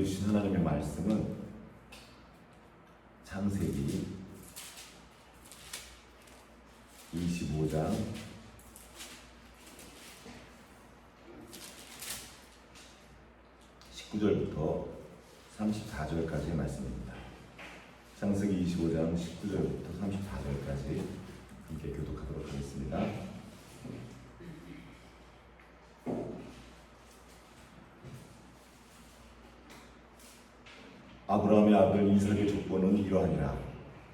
주신 하나님의 말씀은 창세기 25장 19절부터 34절까지의 말씀입니다. 창세기 25장 19절부터 34절까지 함께 교독하도록 하겠습니다. 아브라함의 아들 이삭의 족보는 이러하니라.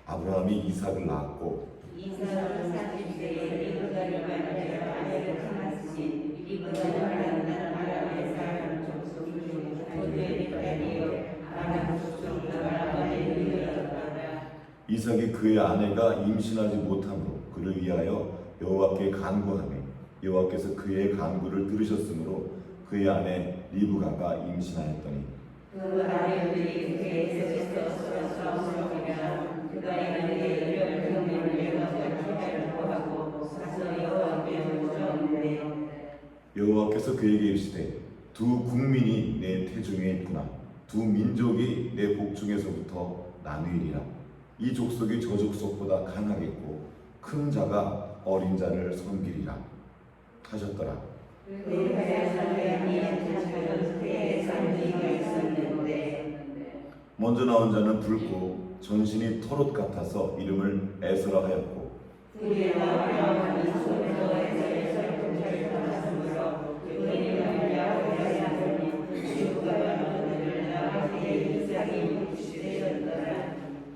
아브라함이 이삭을 낳았고 이삭은 40세에 리브가를 만나려 아내를 삼았으니 리브가는 아름다운 아람의 사람 족속 중 고대의 딸이요 아람 족속 아람의 누이였더라. 이삭이 그의 아내가 임신하지 못함으로 그를 위하여 여호와께 간구하며 여호와께서 그의 간구를 들으셨으므로 그의 아내 리브가가 임신하였더니 그 아내들이 그에게서 싸움으로니라. 그가 이르되 열병을 여호와께 기다리고 가서 여호와께 물었는데 여호와께서 그에게 이르시되 두 국민이 내 태중에 있구나. 두 민족이 내 복중에서부터 나누리라. 이 족속이 저 족속보다 강하겠고 큰 자가 어린 자를 섬기리라 하셨더라. 먼저 나온 자는 붉고 전신이 털옷 같아서 이름을 에서라 하였고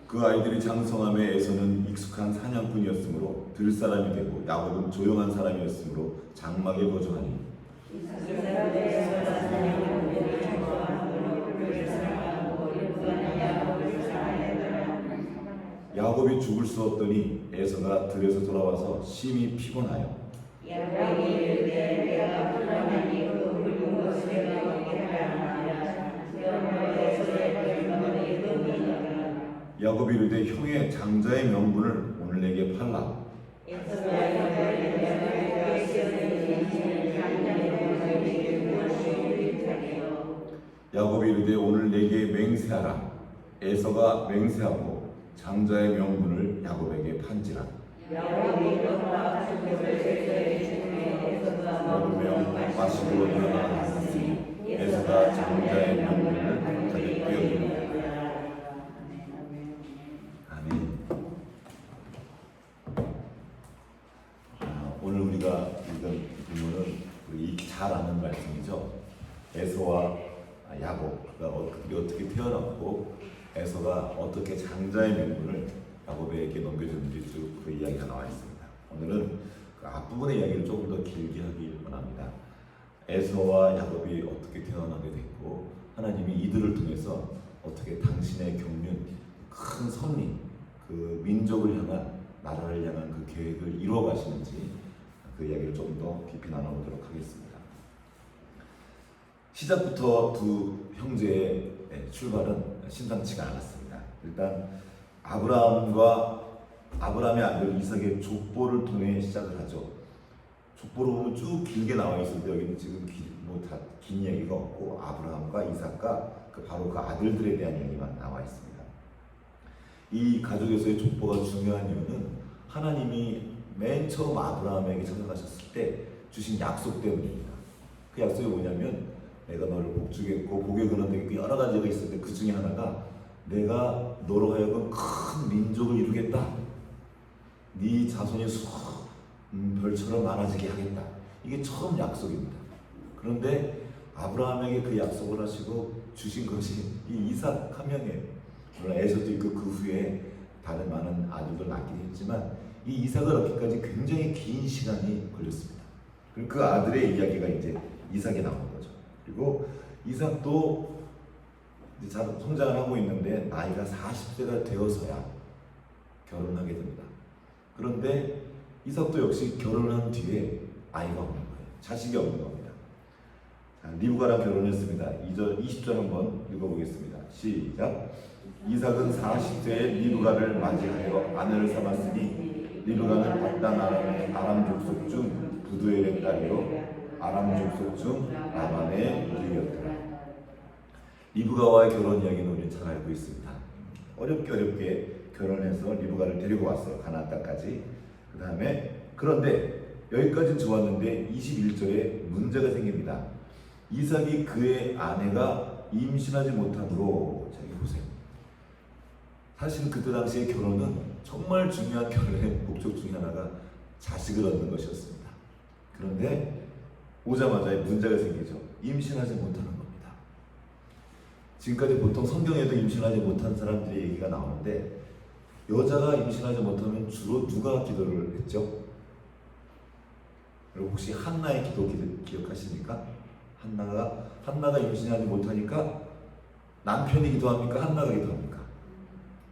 그 아이들이 장성함에 에서는 익숙한 사냥꾼이었으므로 들사람이 되고 야곱은 조용한 사람이었으므로 장막에 거주하니 야곱이 죽을 수 없더니 에서가 들에서 돌아와서 심히 피곤하여 야곱이 이르되 형의 장자의 명분을 오늘 내게 팔라. 야곱이 이르되 오늘 내게 맹세하라. 에서가 맹세하고 장자의 명분을 야곱에게 판지라. 먹으며 마시고 일어나 갔으니 에서가 장자의 명분을 못하게 뛰어들었다. 아멘. 오늘 우리가 읽은 부분은 우리 잘 아는 말씀이죠. 에서와 야곱가 어떻게 태어났고 에서가 어떻게 장자의 명분을 야곱에게 넘겨줬는지 쭉 그 이야기가 나와 있습니다. 오늘은 그 앞부분의 이야기를 조금 더 길게 하길 원합니다. 에서와 야곱이 어떻게 태어나게 됐고 하나님이 이들을 통해서 어떻게 당신의 경륜, 큰 섭리, 그 민족을 향한 나라를 향한 그 계획을 이루어 가시는지 그 이야기를 조금 더 깊이 나눠보도록 하겠습니다. 시작부터 두 형제의 출발은 심상치가 않았습니다. 일단 아브라함의 아들 이삭의 족보를 통해 시작을 하죠. 족보를 보면 쭉 길게 나와 있는데 여기는 지금 긴 이야기가 없고 아브라함과 이삭과 바로 그 아들들에 대한 얘기만 나와 있습니다. 이 가족에서의 족보가 중요한 이유는 하나님이 맨 처음 아브라함에게 찾아가셨을 때 주신 약속 때문입니다. 그 약속이 뭐냐면 내가 너를 복주겠고 복에 근원되게 여러 가지가 있었는데 그 중에 하나가 내가 너로 하여금 큰 민족을 이루겠다. 네 자손이 별처럼 많아지게 하겠다. 이게 처음 약속입니다. 그런데 아브라함에게 그 약속을 하시고 주신 것이 이 이삭 한 명이에요. 물론 에서도 있고 그 후에 다른 많은 아들들 낳긴 했지만 이 이삭을 얻기까지 굉장히 긴 시간이 걸렸습니다. 그리고 그 아들의 이야기가 이제 이삭에 나오는 거죠. 그리고 이삭도 이제 잘 성장을 하고 있는데 나이가 40세가 되어서야 결혼하게 됩니다. 그런데 이삭도 역시 결혼한 뒤에 아이가 없는 거예요. 자식이 없는 겁니다. 자, 리브가랑 결혼했습니다. 20절 한번 읽어보겠습니다. 시작. 이삭은 40세에 리브가를 맞이하여 아내를 삼았으니 리브가는 paddan 아람 족속 중 부두엘의 딸이요 아람 족속 중 라반의 누이였더라. 리브가와의 결혼 이야기는 우리는 잘 알고 있습니다. 어렵게 결혼해서 리브가를 데리고 왔어요. 가나안 땅까지. 그 다음에 그런데 여기까지는 좋았는데 21절에 문제가 생깁니다. 이삭이 그의 아내가 임신하지 못함으로, 자, 이거 보세요. 사실 그때 당시의 결혼은 정말 중요한 결혼의 목적 중에 하나가 자식을 얻는 것이었습니다. 그런데 오자마자 문제가 생기죠. 임신하지 못하는 겁니다. 지금까지 보통 성경에도 임신하지 못한 사람들의 얘기가 나오는데, 여자가 임신하지 못하면 주로 누가 기도를 했죠? 여러분 혹시 한나의 기도 기억하십니까? 한나가 임신하지 못하니까 남편이 기도합니까? 한나가 기도합니까?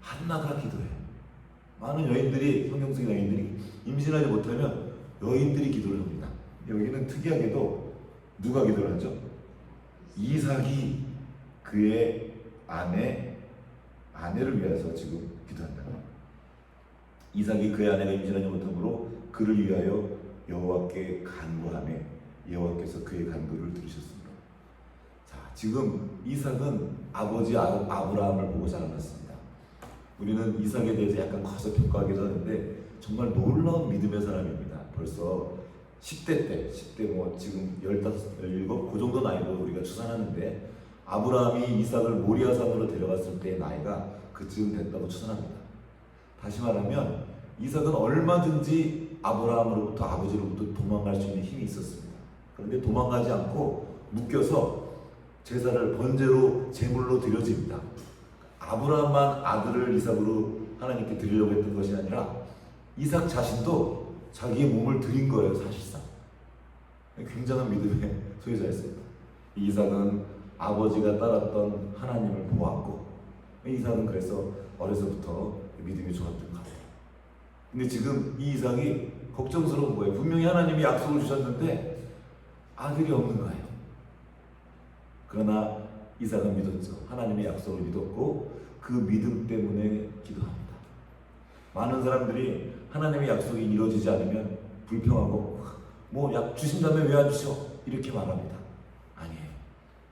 한나가 기도해요. 많은 여인들이, 성경 속의 여인들이 임신하지 못하면 여인들이 기도를 합니다. 여기는 특이하게도 누가 기도를 하죠? 이삭이 그의 아내를 위해서 지금 기도한다. 이삭이 그의 아내가 임신하지 못함으로 그를 위하여 여호와께 간구하며 여호와께서 그의 간구를 들으셨습니다. 자, 지금 이삭은 아버지 아브라함을 보고 자라났습니다. 우리는 이삭에 대해서 약간 과소평가하기도 하는데 정말 놀라운 믿음의 사람입니다. 벌써 10대 뭐 지금 15, 17, 그 정도 나이로 우리가 추산하는데, 아브라함이 이삭을 모리아산으로 데려갔을 때의 나이가 그쯤 됐다고 추산합니다. 다시 말하면 이삭은 얼마든지 아브라함으로부터, 아버지로부터 도망갈 수 있는 힘이 있었습니다. 그런데 도망가지 않고 묶여서 제사를 번제로 제물로 드려집니다. 아브라함만 아들을 이삭으로 하나님께 드리려고 했던 것이 아니라 이삭 자신도 자기의 몸을 드린 거예요, 사실상. 굉장한 믿음의 소유자였습니다. 이삭은 아버지가 따랐던 하나님을 보았고, 이삭은 그래서 어려서부터 믿음이 좋았던 것 같아요. 근데 지금 이 이삭이 걱정스러운 거예요. 분명히 하나님이 약속을 주셨는데 아들이 없는 거예요. 그러나 이삭은 믿었죠. 하나님의 약속을 믿었고 그 믿음 때문에 기도합니다. 많은 사람들이 하나님의 약속이 이루어지지 않으면 불평하고, 뭐 약 주신다면 왜 안 주셔? 이렇게 말합니다. 아니에요.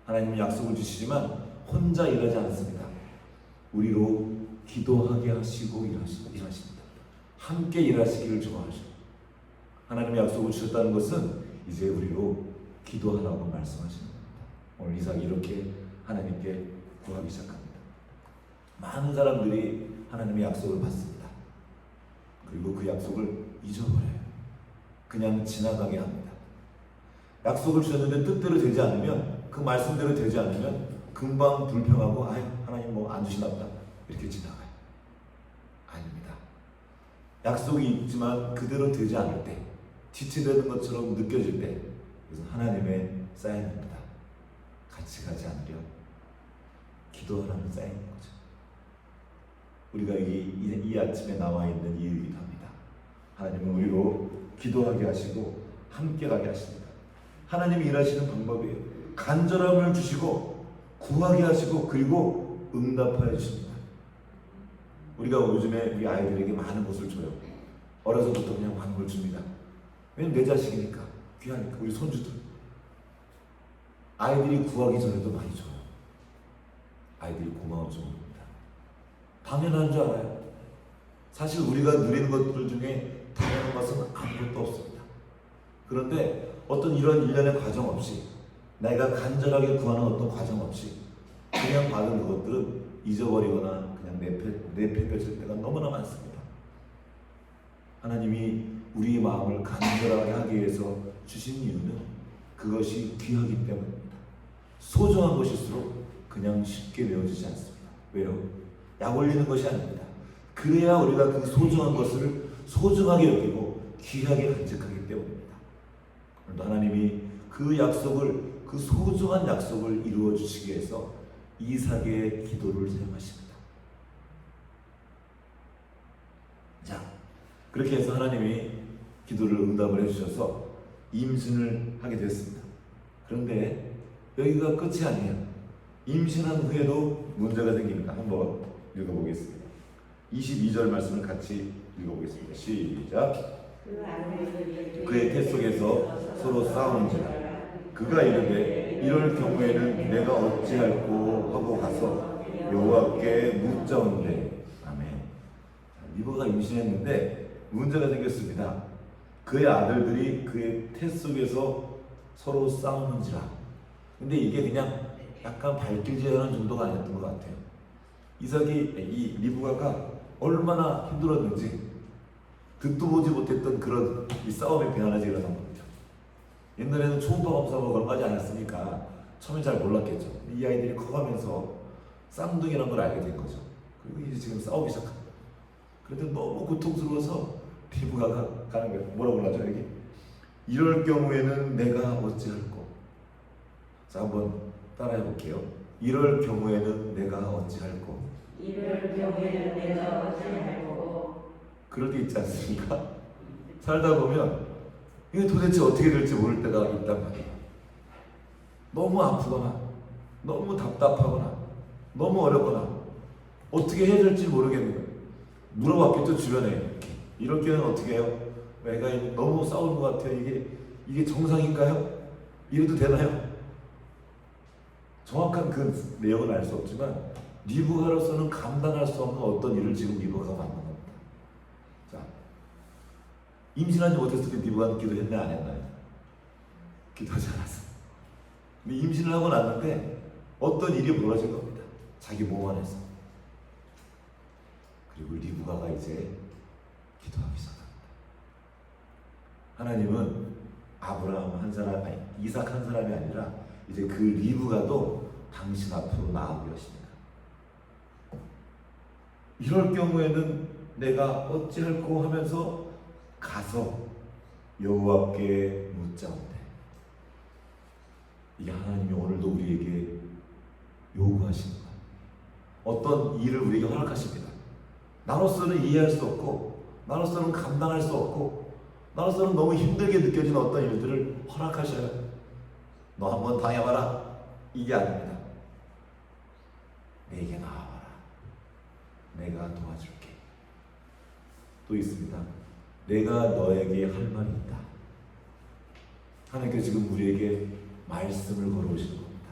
하나님은 약속을 주시지만 혼자 일하지 않습니다. 우리로 기도하게 하시고 일하십니다. 함께 일하시기를 좋아하죠. 하나님의 약속을 주셨다는 것은 이제 우리로 기도하라고 말씀하시는 겁니다. 오늘 이삭이 이렇게 하나님께 구하기 시작합니다. 많은 사람들이 하나님의 약속을 받습니다. 그리고 그 약속을 잊어버려요. 그냥 지나가게 합니다. 약속을 주셨는데 뜻대로 되지 않으면, 그 말씀대로 되지 않으면 금방 불평하고, 하나님 뭐 안 주시나 보다, 이렇게 지나가요. 아닙니다. 약속이 있지만 그대로 되지 않을 때, 지체되는 것처럼 느껴질 때, 그것은 하나님의 사인입니다. 같이 가지 않으려 기도하라는 사인인 거죠. 우리가 이 아침에 나와 있는 이유이기도 합니다. 하나님은 우리로 기도하게 하시고 함께 가게 하십니다. 하나님이 일하시는 방법이에요. 간절함을 주시고 구하게 하시고 그리고 응답하여 주십니다. 우리가 요즘에 우리 아이들에게 많은 것을 줘요. 어려서부터 그냥 많은 걸 줍니다. 왜냐면 내 자식이니까, 귀하니까. 우리 손주들, 아이들이 구하기 전에도 많이 줘요. 아이들이 고마운 줄 모릅니다. 당연한 줄 알아요. 사실 우리가 누리는 것들 중에 당연한 것은 아무것도 없습니다. 그런데 어떤 이런 일련의 과정 없이, 내가 간절하게 구하는 어떤 과정 없이 그냥 받은 그것들은 잊어버리거나 그냥 내팽겨칠 때가 너무나 많습니다. 하나님이 우리의 마음을 간절하게 하기 위해서 주신 이유는 그것이 귀하기 때문입니다. 소중한 것일수록 그냥 쉽게 메워지지 않습니다. 왜요? 약 올리는 것이 아닙니다. 그래야 우리가 그 소중한 것을 소중하게 여기고 귀하게 간직하기 때문입니다. 그런데 하나님이 그 약속을, 그 소중한 약속을 이루어 주시기 위해서 이삭의 기도를 사용하십니다. 자, 그렇게 해서 하나님이 기도를 응답을 해주셔서 임신을 하게 됐습니다. 그런데 여기가 끝이 아니에요. 임신한 후에도 문제가 생깁니다. 한번 읽어보겠습니다. 22절 말씀을 같이 읽어보겠습니다. 시작. 그의 태 속에서 서로 싸우는지라 그가 이르되 이럴 경우에는 내가 어찌할꼬 하고 가서 여호와께 묻자온대. 아멘. 리브가가 임신했는데 문제가 생겼습니다. 그의 아들들이 그의 태 속에서 서로 싸우는지라. 근데 이게 그냥 약간 발길질하는 정도가 아니었던 것 같아요. 이 리브가가 얼마나 힘들었는지 듣도 보지 못했던 그런 이 싸움의 변화가 일어난 겁니다. 옛날에는 초음파 검사하고 그런 거 하지 않았으니까 처음엔 잘 몰랐겠죠. 이 아이들이 커가면서 쌍둥이라는 걸 알게 된 거죠. 그리고 이제 지금 싸우기 시작합니다. 그런데 너무 고통스러워서 리브가가 가는 거예요. 뭐라고 하죠 여기? 이럴 경우에는 내가 어찌할꼬. 자, 한번 따라해 볼게요. 이럴 경우에는 내가 어찌할꼬. 이럴 경우에는 내가 어찌할꼬. 그럴 때 있지 않습니까? 살다 보면 이게 도대체 어떻게 될지 모를 때가 있단 말이에요. 너무 아프거나 너무 답답하거나 너무 어렵거나 어떻게 해야 될지 모르겠는 거예요. 물어봤겠죠 주변에. 이럴 경우는 어떻게 해요? 내가 너무 싸우는 것 같아요. 이게 정상인가요? 이래도 되나요? 정확한 그 내용은 알 수 없지만 리브가로서는 감당할 수 없는 어떤 일을 지금 리브가가 만난 겁니다. 자, 임신하지 못했을 때 리브가는 기도했나요? 안 했나요? 기도하지 않았어요. 근데 임신을 하고 났는데 어떤 일이 벌어진 겁니다. 자기 몸 안에서. 그리고 리브가가 이제 기도하기 시작합니다. 하나님은 아브라함 한 사람, 아니 이삭 한 사람이 아니라 이제 그 리브가도 당신 앞으로 나아오게 하십니다. 이럴 경우에는 내가 어찌할꼬 하면서 가서 여호와께 묻자온대. 이게 하나님이 오늘도 우리에게 요구하시는 거예요. 어떤 일을 우리에게 허락하십니다. 나로서는 이해할 수 없고 나로서는 감당할 수 없고 나로서는 너무 힘들게 느껴지는 어떤 일들을 허락하셔요. 너 한번 당해봐라. 이게 아닙니다. 내게 나와봐라. 내가 도와줄게. 또 있습니다. 내가 너에게 할 말이 있다. 하나님께서 지금 우리에게 말씀을 걸어오시는 겁니다.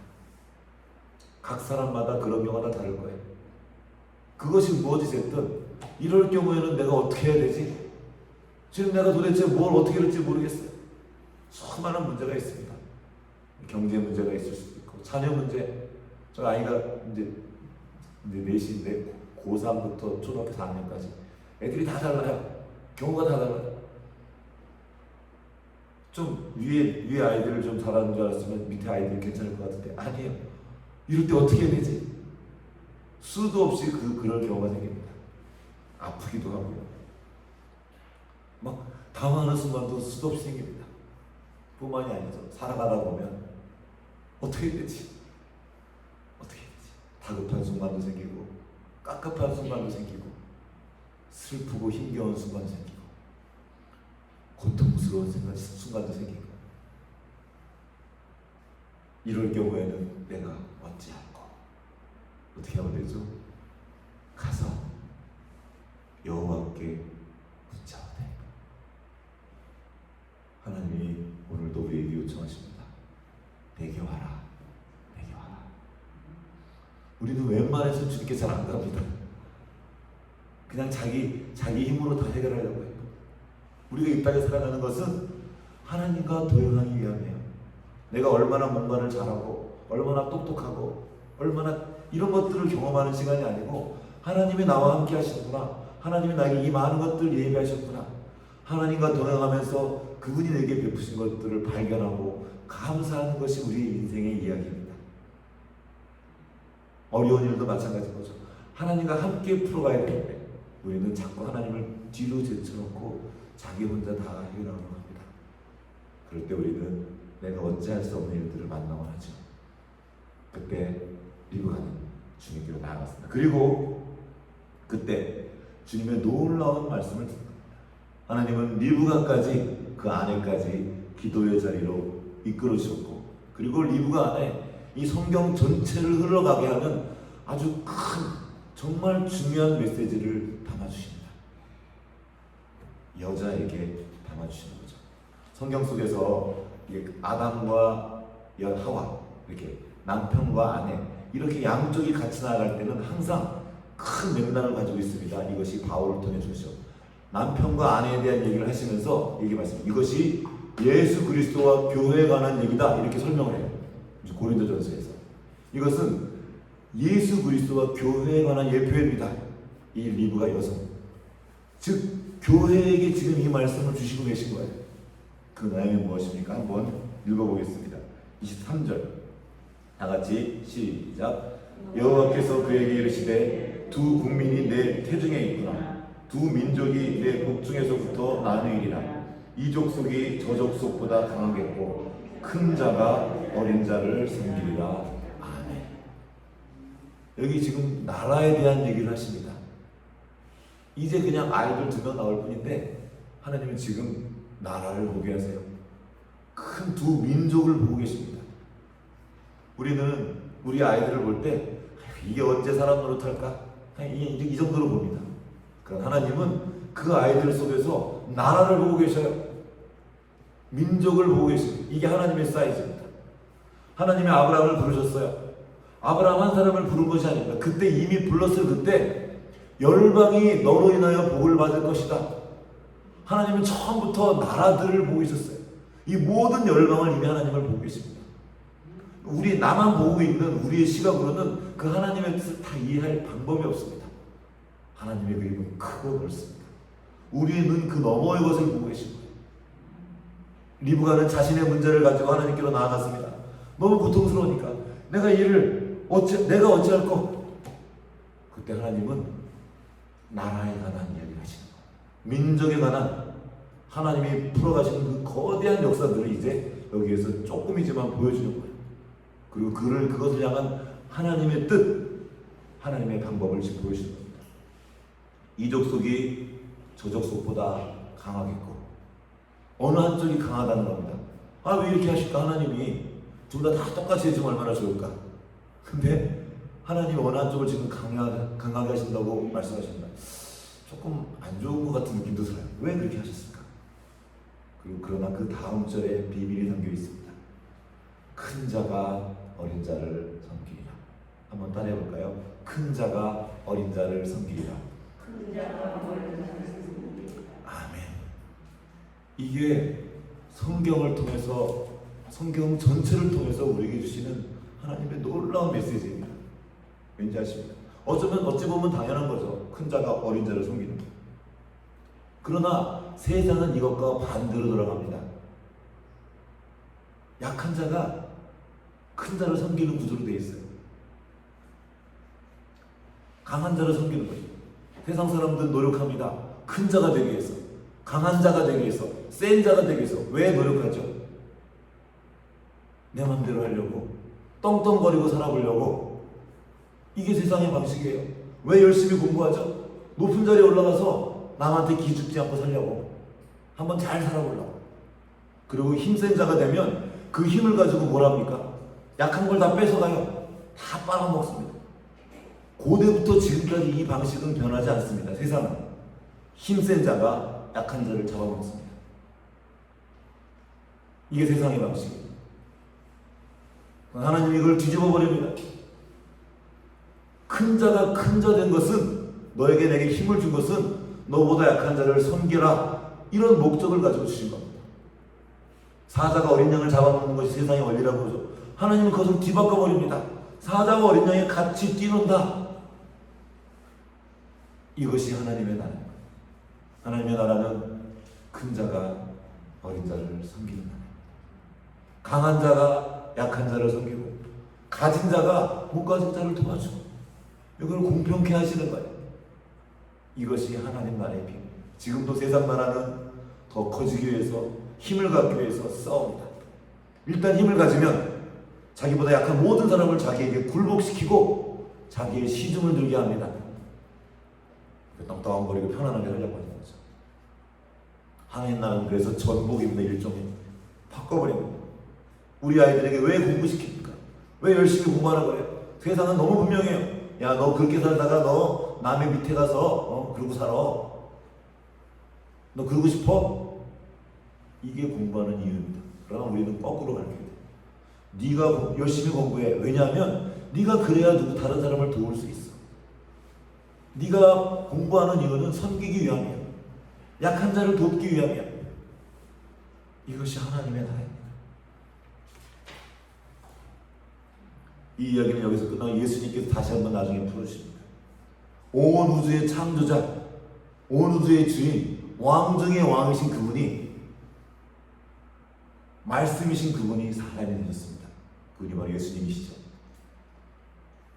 각 사람마다 그런 경우가 다 다를 거예요. 그것이 무엇이 됐든 이럴 경우에는 내가 어떻게 해야 되지? 지금 내가 도대체 뭘 어떻게 할지 모르겠어요. 수많은 문제가 있습니다. 경제 문제가 있을 수도 있고 자녀 문제. 저 아이가 이제 넷인데 고3부터 초등학교 4학년까지 애들이 다 달라요. 경우가 다 달라요. 좀 위에 아이들을 좀 잘하는 줄 알았으면 밑에 아이들이 괜찮을 것 같은데 아니에요. 이럴 때 어떻게 해야 되지? 수도 없이 그럴 경우가 생깁니다. 아프기도 하고요. 막 당황하는 순간도 수도 없이 생깁니다. 뿐만이 아니죠. 살아가다 보면 어떻게 해야 되지? 어떻게 해야 되지? 다급한 순간도 생기고 깝깝한 순간도 생기고 슬프고 힘겨운 순간도 생기고 고통스러운 순간도 생기고 이럴 경우에는 내가 어찌할꼬? 어떻게 하면 되죠? 가서 여호와께 묻자오되. 하나님이 오늘도 우리에게 요청하십니다. 내게 와라. 내게 와라. 우리는 웬만해서 주님께 잘 안 갑니다. 그냥 자기 힘으로 다 해결하려고 해요. 우리가 이 땅에 살아가는 것은 하나님과 동행하기 위함이에요. 내가 얼마나 뭔가를 잘하고 얼마나 똑똑하고 얼마나 이런 것들을 경험하는 시간이 아니고 하나님이 나와 함께 하시는구나. 하나님이 나에게 이 많은 것들을 예비하셨구나. 하나님과 동행하면서 그분이 내게 베푸신 것들을 발견하고 감사하는 것이 우리의 인생의 이야기입니다. 어려운 일도 마찬가지인 거죠. 하나님과 함께 풀어가야 되는데 우리는 자꾸 하나님을 뒤로 제쳐놓고 자기 혼자 다 해결하려고 합니다. 그럴 때 우리는 내가 어찌할 수 없는 일들을 만나곤 하죠. 그때 리브가는 주님께로 나아갔습니다. 그리고 그때 주님의 놀라운 말씀을 듣습니다. 하나님은 리브가까지 그 아내까지 기도의 자리로 이끌어 주셨고 그리고 리브가 안에 이 성경 전체를 흘러가게 하는 아주 큰 정말 중요한 메시지를 담아주십니다. 여자에게 담아주시는 거죠. 성경 속에서 아담과 하와 이렇게 남편과 아내 이렇게 양쪽이 같이 나아갈 때는 항상 큰 맥락을 가지고 있습니다. 이것이 바울을 통해 주죠. 남편과 아내에 대한 얘기를 하시면서 얘기했습니다. 이것이 예수 그리스도와 교회에 관한 얘기다 이렇게 설명을 해요. 고린도전서에서 이것은 예수 그리스도와 교회에 관한 예표입니다. 이 리브가 여성, 즉 교회에게 지금 이 말씀을 주시고 계신 거예요. 그 내용이 무엇입니까? 한번 읽어보겠습니다. 23절 다 같이 시작. 여호와께서 그에게 이르시되 두 국민이 내 태중에 있구나. 두 민족이 내 복중에서부터 나누이리라. 이 족속이 저 족속보다 강하겠고 큰 자가 어린 자를 섬기리라. 아멘. 여기 지금 나라에 대한 얘기를 하십니다. 이제 그냥 아이들 두명 나올 뿐인데 하나님은 지금 나라를 보게 하세요. 큰 두 민족을 보고 계십니다. 우리는 우리 아이들을 볼 때 이게 언제 사람 노릇할까? 이 정도로 봅니다. 그러나 하나님은 그 아이들 속에서 나라를 보고 계셔요. 민족을 보고 계십니다. 이게 하나님의 사이즈입니다. 하나님이 아브라함을 부르셨어요. 아브라함 한 사람을 부른 것이 아닙니다. 그때 이미 불렀을 그때 열방이 너로 인하여 복을 받을 것이다. 하나님은 처음부터 나라들을 보고 있었어요. 이 모든 열방을 이미 하나님을 보고 계십니다. 우리 나만 보고 있는 우리의 시각으로는 그 하나님의 뜻을 다 이해할 방법이 없습니다. 하나님의 그림은 크고 넓습니다. 우리는 그 너머의 것을 보고 계십니다. 리브가는 자신의 문제를 가지고 하나님께로 나아갔습니다. 너무 고통스러우니까 내가 어찌할 거? 그때 하나님은 나라에 관한 이야기를 하시는 거예요. 민족에 관한 하나님이 풀어가시는 그 거대한 역사들을 이제 여기에서 조금이지만 보여주는 거예요. 그리고 그것을 향한 하나님의 뜻, 하나님의 방법을 지금 보여주는 겁니다. 이 족속이 저 족속보다 강하겠고 어느 한쪽이 강하다는 겁니다. 아, 왜 이렇게 하실까? 하나님이 둘 다 똑같이 해주면 얼마나 좋을까? 근데 하나님이 어느 한쪽을 지금 강하게 하신다고 말씀하십니다. 조금 안 좋은 것 같은 느낌도 들어요. 왜 그렇게 하셨을까? 그리고 그러나 그 다음 절에 비밀이 담겨 있습니다. 큰 자가 어린 자를 섬기리라. 한번 따라해 볼까요? 큰 자가 어린 자를 섬기리라. 큰 자가 어린 자를 섬기리라. 아멘. 이게 성경을 통해서, 성경 전체를 통해서 우리에게 주시는 하나님의 놀라운 메시지입니다. 왠지 아십니까? 어찌 보면 당연한 거죠. 큰 자가 어린 자를 섬기는 거. 그러나 세상은 이것과 반대로 돌아갑니다. 약한 자가 큰 자를 섬기는 구조로 되어 있어요. 강한 자를 섬기는 거죠. 세상 사람들은 노력합니다. 큰 자가 되기 위해서, 강한 자가 되기 위해서, 센 자가 되기 위해서. 왜 노력하죠? 내 맘대로 하려고, 떵떵거리고 살아보려고. 이게 세상의 방식이에요. 왜 열심히 공부하죠? 높은 자리에 올라가서 남한테 기죽지 않고 살려고, 한번 잘 살아보려고. 그리고 힘센 자가 되면 그 힘을 가지고 뭘 합니까? 약한 걸 다 뺏어가요. 다 빨아먹습니다. 고대부터 지금까지 이 방식은 변하지 않습니다. 세상은 힘센 자가 약한 자를 잡아먹습니다. 이게 세상의 방식입니다. 하나님이 이걸 뒤집어 버립니다. 큰 자가 큰 자 된 것은, 너에게 내게 힘을 준 것은 너보다 약한 자를 섬겨라, 이런 목적을 가지고 주신 겁니다. 사자가 어린 양을 잡아먹는 것이 세상의 원리라고 하죠. 하나님은 그것을 뒤바꿔 버립니다. 사자와 어린 양이 같이 뛰는다. 이것이 하나님의 나라입니다. 하나님의 나라는 큰 자가 어린 자를 섬기는 나라입니다. 강한 자가 약한 자를 섬기고, 가진 자가 못 가진 자를 도와주고, 이걸 공평케 하시는 거예요. 이것이 하나님 나라의 비밀. 지금도 세상 나라는 더 커지기 위해서, 힘을 갖기 위해서 싸웁니다. 일단 힘을 가지면 자기보다 약한 모든 사람을 자기에게 굴복시키고 자기의 시중을 들게 합니다. 떵떵거리고 편안하게 하려고 하는 거죠. 하나님 나라는 그래서 전복입니다. 일종의 바꿔버립니다. 우리 아이들에게 왜 공부시킵니까? 왜 열심히 공부하라고 그래요? 세상은 너무 분명해요. 야, 너 그렇게 살다가 너 남의 밑에 가서 그러고 살아. 너 그러고 싶어? 이게 공부하는 이유입니다. 그러나 우리는 거꾸로 가르쳐야 돼요. 네가 열심히 공부해. 왜냐하면 네가 그래야 다른 사람을 도울 수 있어. 네가 공부하는 이유는 섬기기 위함이야. 약한 자를 돕기 위함이야. 이것이 하나님의 나라입니다. 이 이야기는 여기서 끝나고 예수님께서 다시 한번 나중에 풀어주십니다. 온 우주의 창조자, 온 우주의 주인, 왕 중의 왕이신 그분이, 말씀이신 그분이 사람이 되셨습니다. 그분이 바로 예수님이시죠.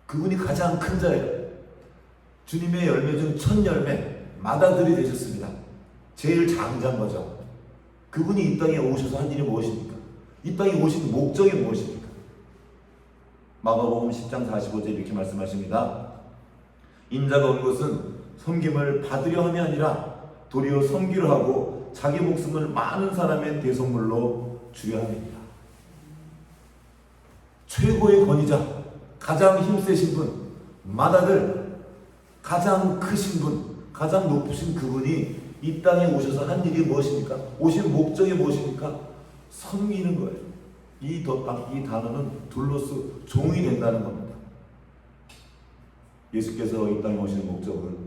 그분이 가장 큰 자예요. 주님의 열매 중 첫 열매, 맏아들이 되셨습니다. 제일 장자인 거죠. 그분이 이 땅에 오셔서 한 일이 무엇입니까? 이 땅에 오신 목적이 무엇입니까? 마가복음 10장 45절 이렇게 말씀하십니다. 인자가 온 것은 섬김을 받으려 함이 아니라 도리어 섬기려 하고 자기 목숨을 많은 사람의 대속물로 주려 함입니다. 최고의 권위자, 가장 힘세신 분, 맏아들, 가장 크신 분, 가장 높으신 그분이 이 땅에 오셔서 한 일이 무엇입니까? 오신 목적이 무엇입니까? 섬기는 거예요. 이 단어는 둘로스 종이 된다는 겁니다. 예수께서 이 땅에 오시는 목적은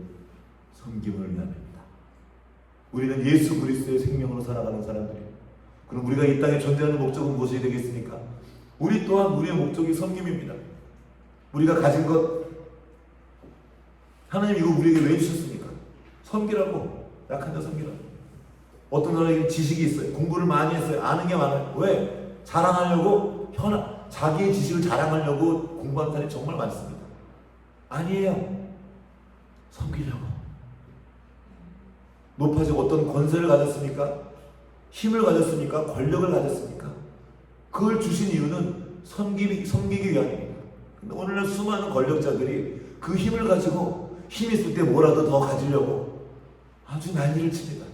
섬김을 위함입니다. 우리는 예수 그리스도의 생명으로 살아가는 사람들이에요. 그럼 우리가 이 땅에 존재하는 목적은 무엇이 되겠습니까? 우리 또한 우리의 목적이 섬김입니다. 우리가 가진 것, 하나님 이거 우리에게 왜 주셨습니까? 섬기라고. 약한 자 섬기라고. 어떤 사람에게 지식이 있어요. 공부를 많이 했어요. 아는 게 많아요. 왜? 자랑하려고, 자기의 지식을 자랑하려고 공부하는 사람이 정말 많습니다. 아니에요. 섬기려고. 높아지고 어떤 권세를 가졌습니까? 힘을 가졌습니까? 권력을 가졌습니까? 그걸 주신 이유는 섬기기 위함입니다. 근데 오늘날 수많은 권력자들이 그 힘을 가지고 힘 있을 때 뭐라도 더 가지려고 아주 난리를 칩니다.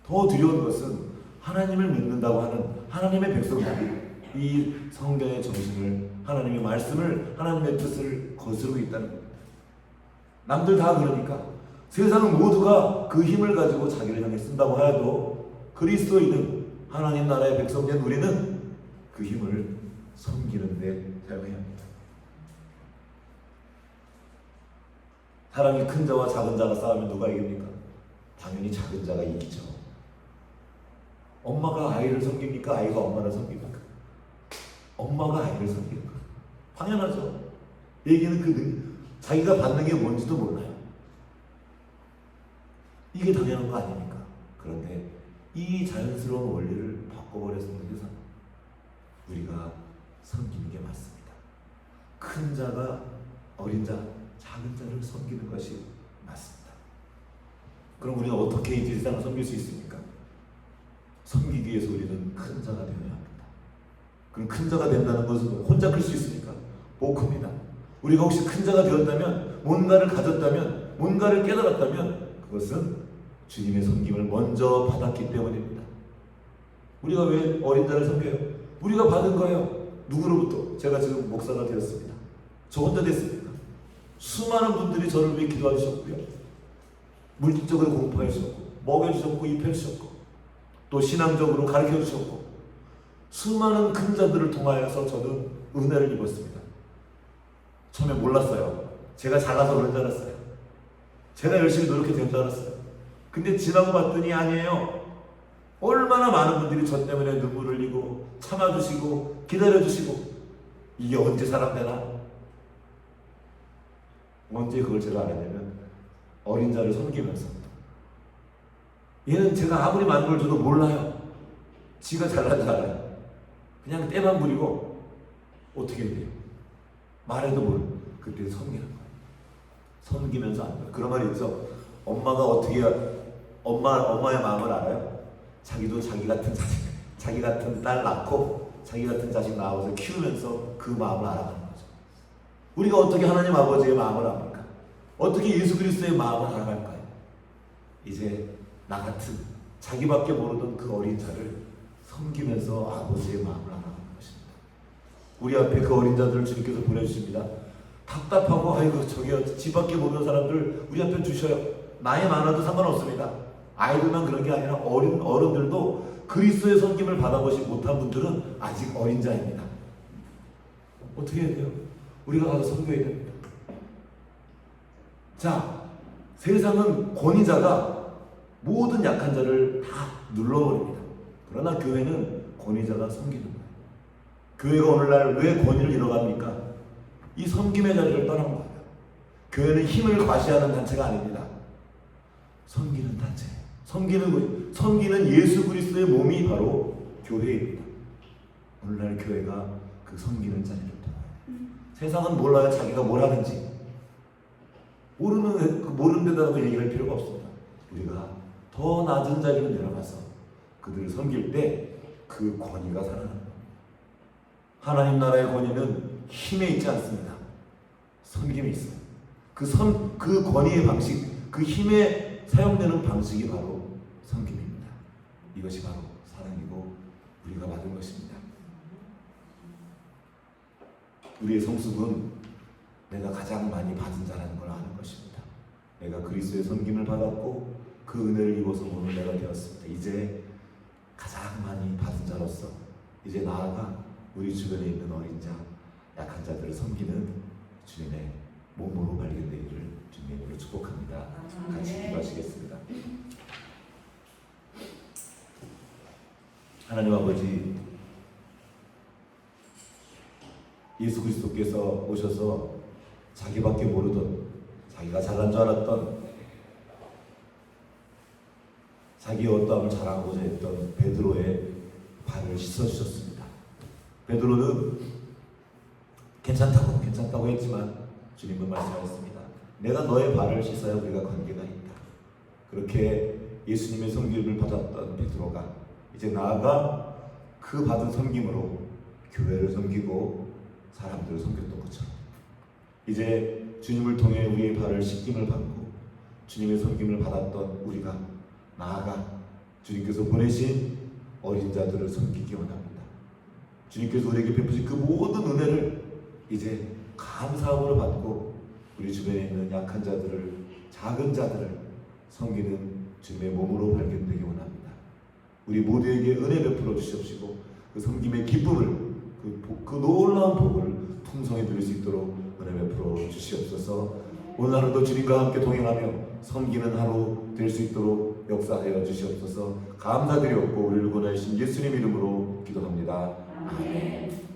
더 두려운 것은 하나님을 믿는다고 하는 하나님의 백성들이 이 성경의 정신을, 하나님의 말씀을, 하나님의 뜻을 거스르고 있다는 겁니다. 남들 다 그러니까 세상 모두가 그 힘을 가지고 자기를 향해 쓴다고 하여도 그리스도인은, 하나님 나라의 백성된 우리는 그 힘을 섬기는 데 사용해야 합니다. 사람이 큰 자와 작은 자가 싸우면 누가 이깁니까? 당연히 작은 자가 이기죠. 엄마가 아이를 섬깁니까? 아이가 엄마를 섬깁니까? 엄마가 아이를 섬깁니까? 당연하죠. 얘기는 자기가 받는 게 뭔지도 몰라요. 이게 당연한 거 아닙니까? 그런데 이 자연스러운 원리를 바꿔버렸습니다. 세상. 우리가 섬기는 게 맞습니다. 큰 자가 어린 자, 작은 자를 섬기는 것이 맞습니다. 그럼 우리가 어떻게 이 세상을 섬길 수 있습니까? 섬기기 위해서 우리는 큰 자가 되어야 합니다. 그럼 큰 자가 된다는 것은 혼자 클 수 있습니까? 못 큽니다. 우리가 혹시 큰 자가 되었다면, 뭔가를 가졌다면, 뭔가를 깨달았다면 그것은 주님의 섬김을 먼저 받았기 때문입니다. 우리가 왜 어린 자를 섬겨요? 우리가 받은 거예요. 누구로부터? 제가 지금 목사가 되었습니다. 저 혼자 됐습니다. 수많은 분들이 저를 위해 기도해 주셨고요. 물질적으로 공부해 주셨고, 먹여주셨고, 입혀 주셨고, 또 신앙적으로 가르쳐 주셨고, 수많은 큰 자들을 통하여서 저는 은혜를 입었습니다. 처음에 몰랐어요. 제가 잘나서 그런 줄 알았어요. 제가 열심히 노력해서 된 줄 알았어요. 근데 지나고 봤더니 아니에요. 얼마나 많은 분들이 저 때문에 눈물 흘리고 참아주시고 기다려주시고, 이게 언제 사람 되나? 언제 그걸 제가 알았냐면 어린 자를 섬기면서. 얘는 제가 아무리 많은 걸 줘도 몰라요. 지가 잘난 줄 알아요. 그냥 때만 부리고 어떻게 해야 돼요? 말해도 모르고. 그때 섬기는 거예요. 섬기면서 안 돼요. 그런 말이 있죠. 엄마가 어떻게 엄마의 마음을 알아요? 자기도 자기 같은 자식, 자기 같은 딸 낳고 자기 같은 자식 낳아서 키우면서 그 마음을 알아가는 거죠. 우리가 어떻게 하나님 아버지의 마음을 압니까? 어떻게 예수 그리스도의 마음을 알아갈까요? 이제 나 같은 자기밖에 모르던 그 어린 자를 섬기면서 아버지의 마음을 알아가는 것입니다. 우리 앞에 그 어린 자들을 주님께서 보내주십니다. 답답하고 아이고 저기요 집 밖에 모르는 사람들 우리 앞에 주셔요. 나이 많아도 상관없습니다. 아이들만 그런 게 아니라 어른들도 그리스도의 섬김을 받아보지 못한 분들은 아직 어린 자입니다. 어떻게 해야 돼요? 우리가 가서 섬겨야 됩니다. 자, 세상은 권위자가 모든 약한 자를 다 눌러버립니다. 그러나 교회는 권위자가 섬기는 거예요. 교회가 오늘날 왜 권위를 잃어갑니까? 이 섬김의 자리를 떠난 거예요. 교회는 힘을 과시하는 단체가 아닙니다. 섬기는 단체. 섬기는 예수 그리스도의 몸이 바로 교회입니다. 오늘날 교회가 그 섬기는 자리를 떠나요. 세상은 몰라요. 자기가 뭘 하는지. 모르는 데다가 얘기할 필요가 없습니다. 우리가 더 낮은 자리로 내려가서 그들을 섬길 때 그 권위가 살아나는 겁니다. 하나님 나라의 권위는 힘에 있지 않습니다. 섬김에 있어요. 그 권위의 방식, 그 힘에 사용되는 방식이 바로 섬김입니다. 이것이 바로 사랑이고 우리가 받은 것입니다. 우리의 성숙은 내가 가장 많이 받은 자라는 걸 아는 것입니다. 내가 그리스도의 섬김을 받았고 그 은혜를 입어서 오늘 내가 되었습니다. 이제 가장 많이 받은 자로서 이제 나아가 우리 주변에 있는 어린 자, 약한 자들을 섬기는 주님의 몸으로 발견되기를 주님의 이름으로 축복합니다. 같이 기도하시겠습니다. 하나님 아버지, 예수 그리스도께서 오셔서 자기밖에 모르던, 자기가 잘난 줄 알았던, 자기의 어떠함을 자랑하고자 했던 베드로의 발을 씻어주셨습니다. 베드로는 괜찮다고 했지만 주님은 말씀하셨습니다. 내가 너의 발을 씻어야 우리가 관계가 있다. 그렇게 예수님의 섬김을 받았던 베드로가 이제 나아가 그 받은 섬김으로 교회를 섬기고 사람들을 섬겼던 것처럼 이제 주님을 통해 우리의 발을 씻김을 받고 주님의 섬김을 받았던 우리가 나아가 주님께서 보내신 어린 자들을 섬기기 원합니다. 주님께서 우리에게 베푸신 그 모든 은혜를 이제 감사함으로 받고 우리 주변에 있는 약한 자들을, 작은 자들을 섬기는 주님의 몸으로 발견되기 원합니다. 우리 모두에게 은혜 베풀어 주시옵시고 그 섬김의 기쁨을, 그 놀라운 복을 풍성히 누릴 수 있도록 은혜 베풀어 주시옵소서. 오늘 하루도 주님과 함께 동행하며 섬기는 하루 될 수 있도록 역사하여 주시옵소서. 감사드리옵고 우리를 구원하신 예수님 이름으로 기도합니다. 아멘.